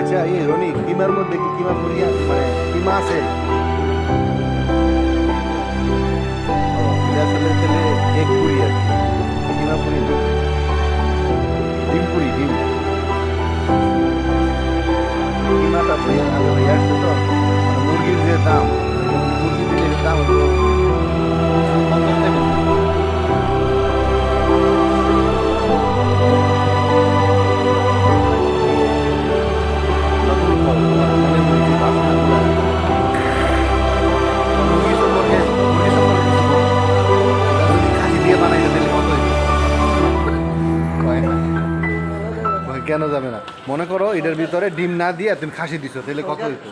আচ্ছা এই রনি কিমার মধ্যে কি কিমা পুরি মানে কিমা আছে? আসলে তাহলে এক পুরি আর কি, কিমা পুরি না, ডিম পুরি, ডিম কিমাটা ভাইয়া আসছে তো, মানে মুরগির যে দাম, মুরগির যে দাম কেন যাবে না? মনে করো এটার ভিতরে ডিম না দিয়ে তুমি খাসি দিছো, তাহলে কত হইতো?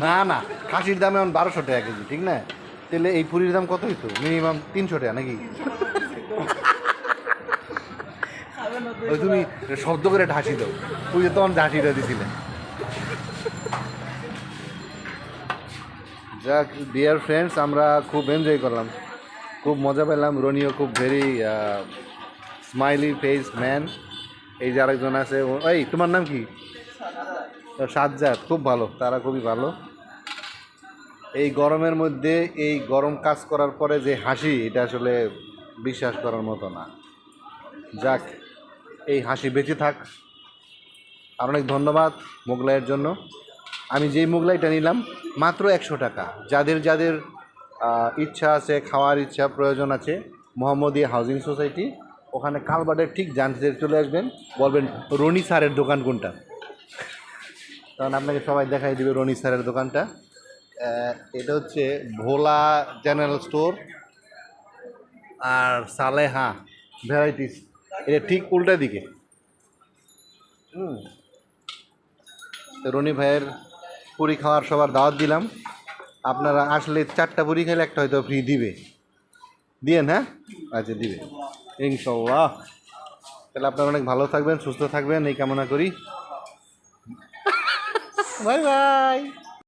না না, খাসির দাম এখন 1200 টাকা কেজি, ঠিক না? তাহলে এই পুরীর দাম কত হইতো? মিনিমাম 300 টাকা নাকি? ওই তুমি শব্দ করে ঢাসি দাও, তুই যে তখন ঢাসিটা দিছিলে। যাক ডিয়ার ফ্রেন্ডস, আমরা খুব এনজয় করলাম, খুব মজা পেলাম। রনিও খুব ভেরি স্মাইলি ফেস ম্যান। এই যে আরেকজন আছে, এই তোমার নাম কি? সাজ্জাদ, খুব ভালো, তারা খুবই ভালো। এই গরমের মধ্যে এই গরম কাজ করার পরে যে হাসি, এটা আসলে বিশ্বাস করার মতো না। যাক, এই হাসি বেঁচে থাক। আর অনেক ধন্যবাদ মোগলাইয়ের জন্য। আমি যেই মোগলাইটা নিলাম মাত্র 100 টাকা। যাদের যাদের ইচ্ছা আছে, খাওয়ার ইচ্ছা প্রয়োজন আছে, মোহাম্মদিয়া হাউজিং সোসাইটি, ওখানে কালবাডের ঠিক জানতে চলে আসবেন, বলবেন রনি স্যারের দোকান কোনটা, কারণ আপনাকে সবাই দেখাই দিবে রনি স্যারের দোকানটা। এটা হচ্ছে ভোলা জেনারেল স্টোর আর সালেহা ভ্যারাইটিস, এটা ঠিক উল্টা দিকে। রনি ভাইয়ের পুরি খাওয়ার সবার দাওয়াত দিলাম। আপনারা আসলে 4টা পুরি খেলে একটা হয়তো ফ্রি দিবে, দিয়েন? হ্যাঁ, আচ্ছা দিবে ইনশাল্লাহ। তাহলে আপনারা অনেক ভালো থাকবেন, সুস্থ থাকবেন, এই কামনা করি। Bye bye.